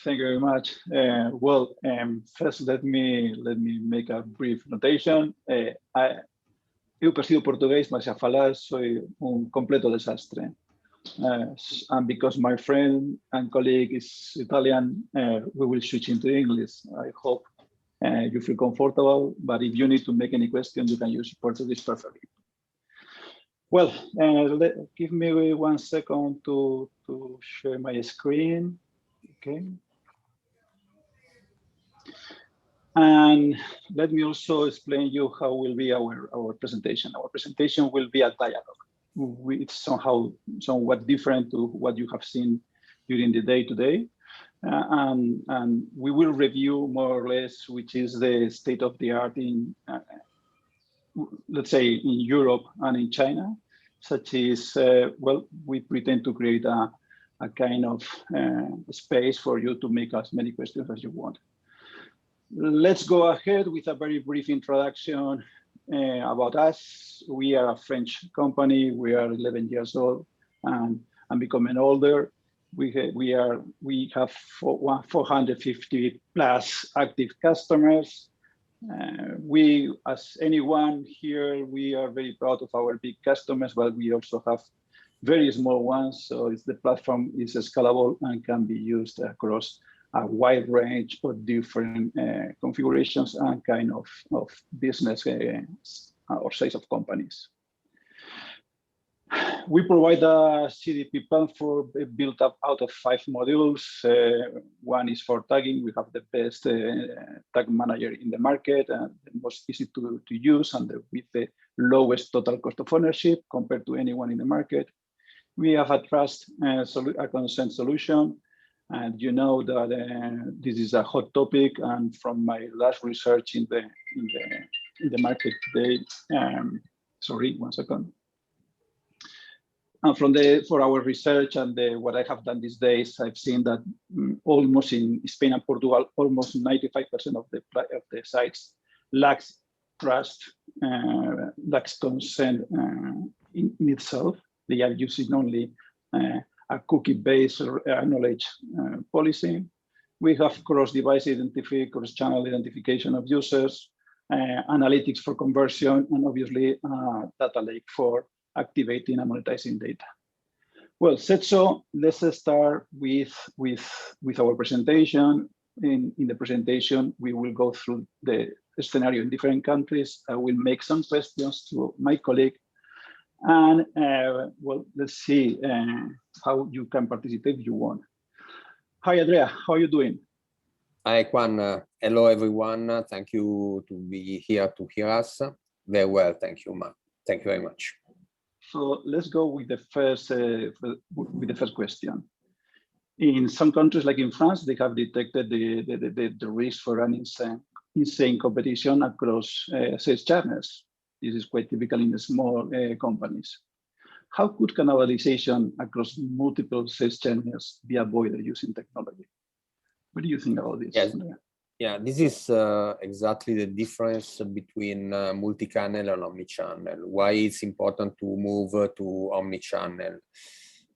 Thank you very much. First, let me make a brief notation. Eu persigo português, mas a falar soy un completo desastre. And because my friend and colleague is Italian, we will switch into English. I hope you feel comfortable, but if you need to make any question, you can use Portuguese perfectly. Well, give me 1 second to share my screen. Okay. And let me also explain you how will be our presentation. Our presentation will be a dialogue. It's somewhat different to what you have seen during the day today. And we will review more or less which is the state of the art in, let's say, in Europe and in China, such as, we pretend to create a kind of space for you to make as many questions as you want. Let's go ahead with a very brief introduction about us. We are a French company. We are 11 years old and becoming older. We have 450 plus active customers. We, as anyone here, we are very proud of our big customers, but we also have very small ones. So the platform is scalable and can be used across a wide range of different configurations and kind of business or size of companies. We provide a CDP platform built up out of 5 modules. One is for tagging. We have the best tag manager in the market and the most easy to use and with the lowest total cost of ownership compared to anyone in the market. We have a trust a consent solution. And you know that this is a hot topic. And from my last research in the market today, sorry, 1 second. And for our research and what I have done these days, I've seen that almost in Spain and Portugal, almost 95% of the sites lacks trust, lacks consent in itself. They are using only a cookie-based knowledge policy. We have cross-device identification, cross-channel identification of users, analytics for conversion, and obviously data lake for activating and monetizing data. Well, said so, let's start with our presentation. In the presentation, we will go through the scenario in different countries. I will make some questions to my colleague. And let's see how you can participate if you want. Hi, Andrea, how are you doing? Hi, Juan. Hello, everyone. Thank you to be here to hear us. Very well, thank you, Ma. Thank you very much. So let's go with the first question. In some countries, like in France, they have detected the risk for an insane competition across sales channels. This is quite typical in the small companies. How could cannibalization across multiple sales channels be avoided using technology? What do you think about this? Yes. Yeah, this is exactly the difference between multi-channel and omnichannel. Why it's important to move to omnichannel?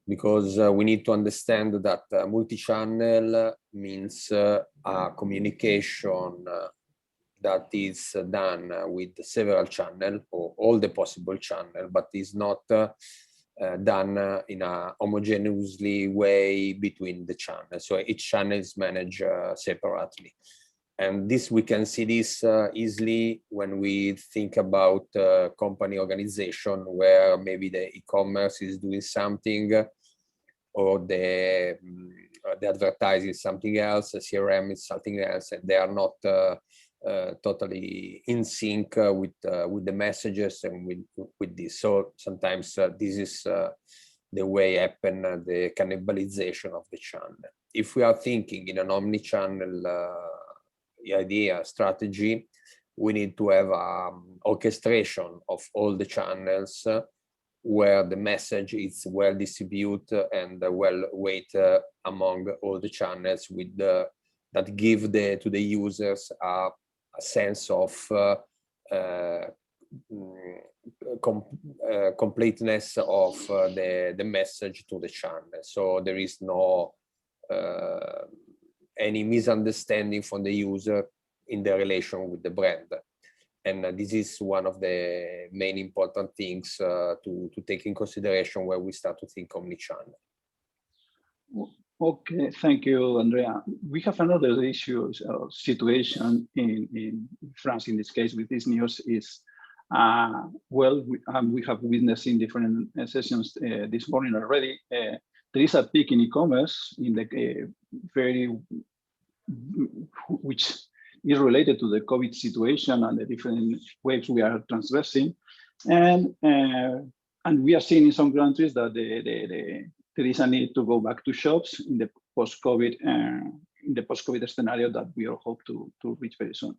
Because we need to understand that multi-channel means a communication that is done with several channels or all the possible channels, but is not done in a homogeneously way between the channels. So each channel is managed separately. And this, we can see this easily when we think about company organization, where maybe the e-commerce is doing something, or the advertising is something else, the CRM is something else, and they are not totally in sync with the messages and with this. So sometimes this is the way happen the cannibalization of the channel. If we are thinking in an omni-channel idea strategy, we need to have orchestration of all the channels where the message is well distributed and well weighted among all the channels with that give to the users a sense of completeness of the message to the channel. So there is no any misunderstanding from the user in the relation with the brand. And this is one of the main important things to take in consideration when we start to think omnichannel. Okay, thank you, Andrea. We have another issue, situation in France in this case with this news is, well, we have witnessed in different sessions this morning already, there is a peak in e-commerce in the which is related to the COVID situation and the different waves we are traversing. And we are seeing in some countries that there is a need to go back to shops in the post-COVID scenario that we all hope to reach very soon.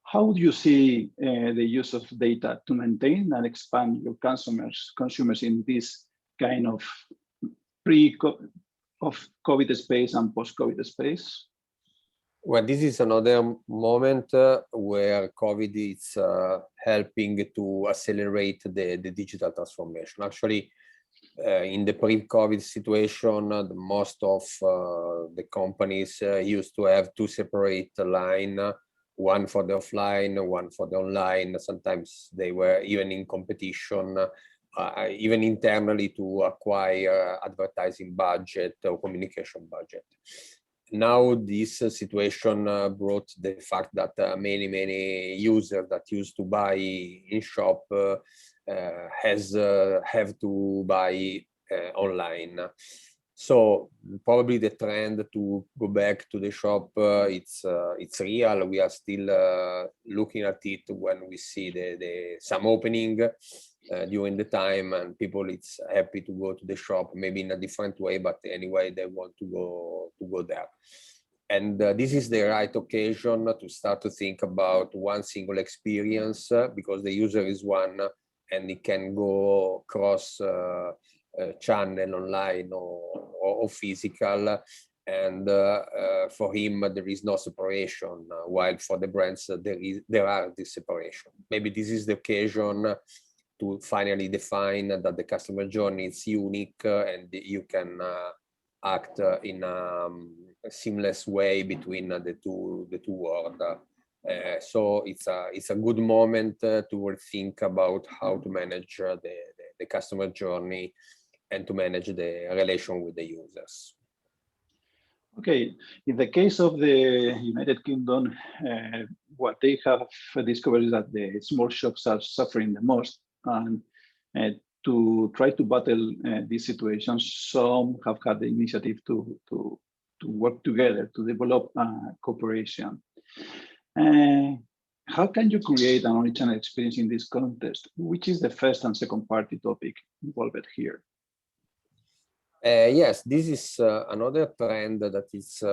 How do you see the use of data to maintain and expand your consumers in this kind of COVID space and post-COVID space? Well, this is another moment where COVID is helping to accelerate the digital transformation. Actually, in the pre-COVID situation, most of the companies used to have two separate lines, one for the offline, one for the online. Sometimes they were even in competition, even internally to acquire advertising budget or communication budget. Now this situation brought the fact that many users that used to buy in shop have to buy online. So probably the trend to go back to the shop, it's real. We are still looking at it when we see some opening during the time, and people it's happy to go to the shop, maybe in a different way, but anyway they want to go there. And this is the right occasion to start to think about one single experience, because the user is one and it can go cross channel, online or physical, and for him there is no separation, while for the brands there are this separation. Maybe this is the occasion to finally define that the customer journey is unique and you can act in a seamless way between the two worlds. So it's a good moment to think about how to manage the customer journey and to manage the relation with the users. Okay, in the case of the United Kingdom, what they have discovered is that the small shops are suffering the most, and to try to battle this situation, some have had the initiative to work together to develop cooperation. How can you create an omnichannel experience in this context? Which is the first and second party topic involved here? Yes, this is another trend that is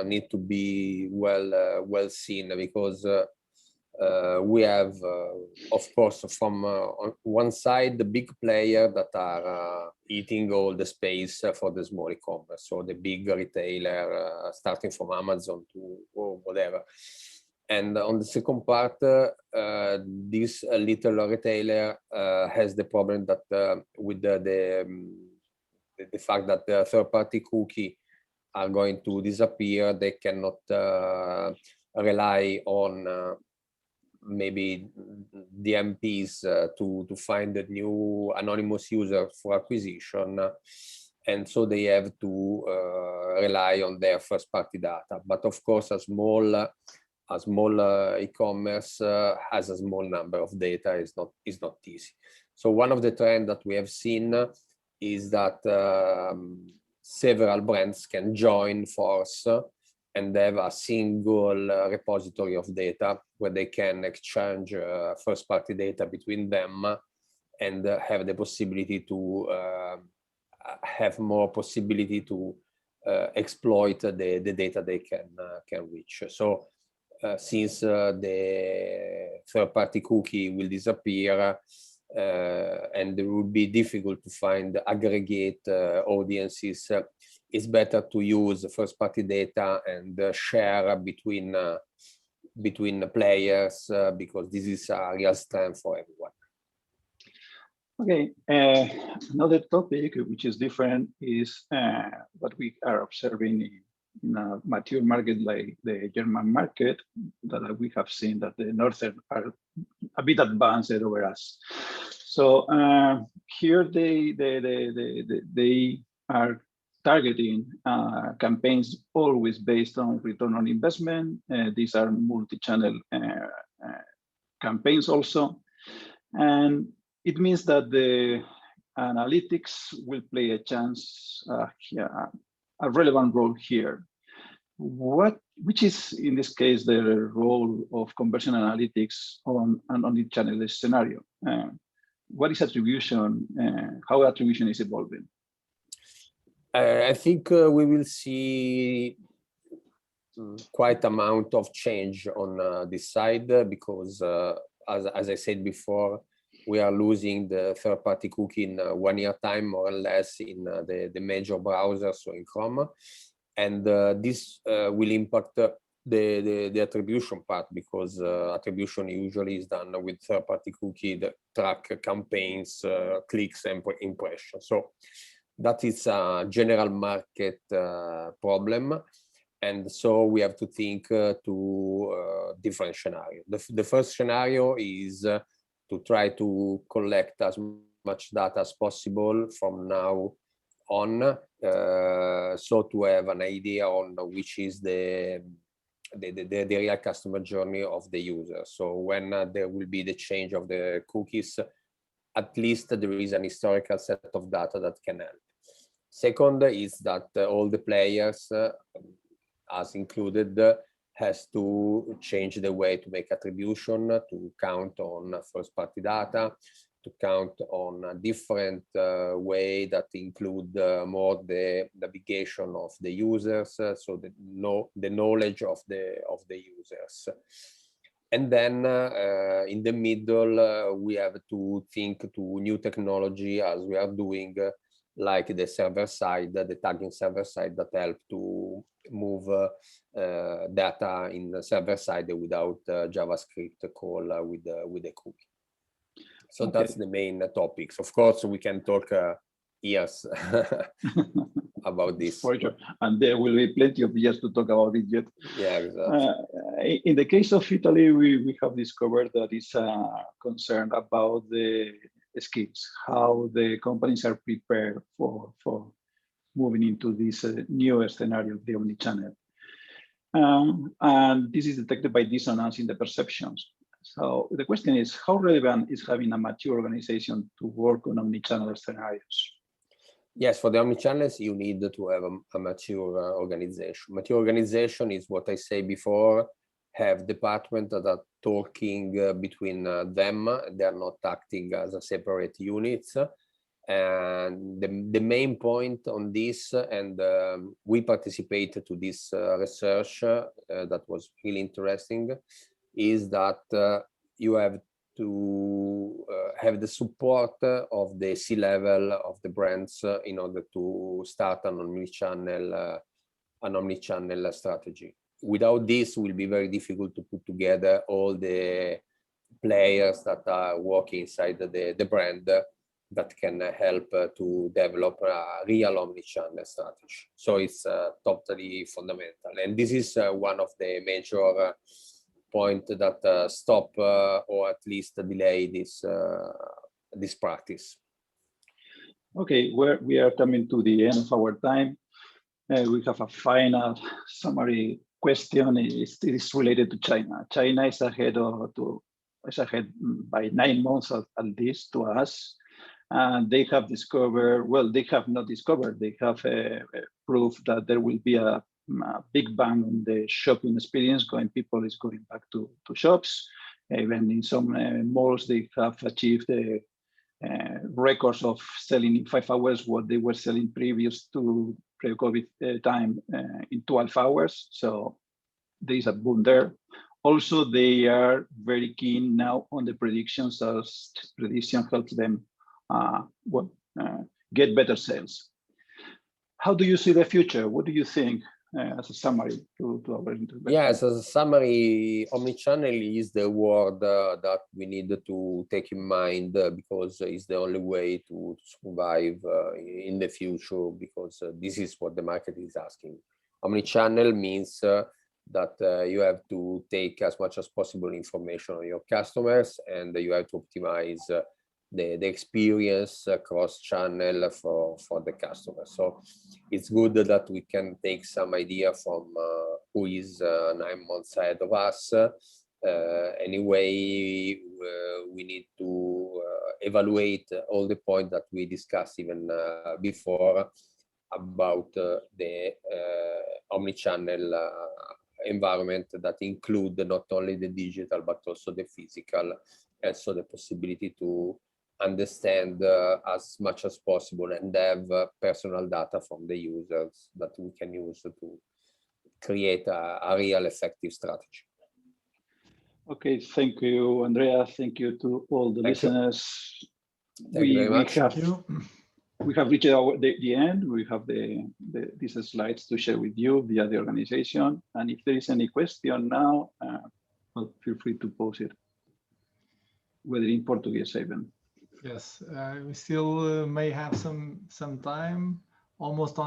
need to be well seen, because we have, of course, from on one side, the big players that are eating all the space for the small e-commerce, so the big retailer, starting from Amazon to or whatever. And on the second part, this little retailer has the problem that with the fact that the third-party cookie are going to disappear, they cannot rely on maybe DMPs to find a new anonymous user for acquisition, and so they have to rely on their first-party data. But of course, a small e-commerce has a small number of data is not easy. So one of the trends that we have seen is that several brands can join force and have a single repository of data where they can exchange first-party data between them and have the possibility to have more possibility to exploit the data they can reach. So since the third-party cookie will disappear, and it will be difficult to find aggregate audiences, it's better to use first-party data and share between players, because this is a real strength for everyone. Okay, another topic which is different is what we are observing in a mature market like the German market, that we have seen that the Northern are a bit advanced over us. So here they are targeting campaigns always based on return on investment. These are multi-channel campaigns also. And it means that the analytics will play a relevant role here. Which is in this case the role of conversion analytics on an omnichannel scenario? What is attribution? How attribution is evolving? I think we will see quite amount of change on this side because, as I said before, we are losing the third-party cookie in 1 year time, more or less, in the major browsers, so in Chrome. And this will impact the attribution part because attribution usually is done with third-party cookie that track campaigns, clicks, and impressions. So that is a general market problem. And so we have to think to different scenarios. The first scenario is to try to collect as much data as possible from now on, so to have an idea on which is the real customer journey of the user. So when there will be the change of the cookies, at least there is an historical set of data that can help. Second is that all the players, as included, has to change the way to make attribution, to count on first-party data, to count on a different way that include more the navigation of the users, so the knowledge of the users. And then in the middle, we have to think to new technology as we are doing, like the server side, the tagging server side that help to move data in the server side without JavaScript call with the cookie. So okay, that's the main topics. Of course, we can talk years about this. For sure. And there will be plenty of years to talk about it yet. Yeah, exactly. In the case of Italy, we have discovered that it's concerned about the schemes, how the companies are prepared for moving into this new scenario of the omnichannel. And this is detected by dissonance in the perceptions. So the question is, how relevant is having a mature organization to work on omnichannel scenarios? Yes, for the omnichannels, you need to have a mature organization. Mature organization is what I say before, have departments that are talking between them. They are not acting as a separate units. And the main point on this, and we participated to this research that was really interesting, is that you have to have the support of the C-level of the brands in order to start an omnichannel strategy. Without this, it will be very difficult to put together all the players that are working inside the brand that can help to develop a real omnichannel strategy. So it's totally fundamental. And this is one of the major points that stop or at least delay this practice. Okay, we are coming to the end of our time. We have a final summary question. It is related to China. China is ahead by 9 months at least to us. And they have discovered, well, they have not discovered, they have proof that there will be a big bang in the shopping experience. People is going back to shops. Even in some malls, they have achieved records of selling in 5 hours what they were selling previous to pre-COVID time in 12 hours. So there is a boom there. Also, they are very keen now on the predictions, as prediction helps them get better sales. How do you see the future? What do you think as a summary to our intervention? Yes, as a summary, omnichannel is the word that we need to take in mind because it's the only way to survive in the future, because this is what the market is asking. Omnichannel means that you have to take as much as possible information on your customers, and you have to optimize the experience cross-channel for the customer. So it's good that we can take some idea from who is 9 months ahead of us. Anyway, we need to evaluate all the points that we discussed even before about the omnichannel environment that include not only the digital but also the physical, and so the possibility to understand as much as possible and have personal data from the users that we can use to create a real effective strategy. Okay, thank you, Andrea. Thank you to all the listeners. Thank you very much. We have reached the end. We have these slides to share with you via the organization. And if there is any question now, well, feel free to post it, whether in Portuguese even. Yes, we still may have some time, almost on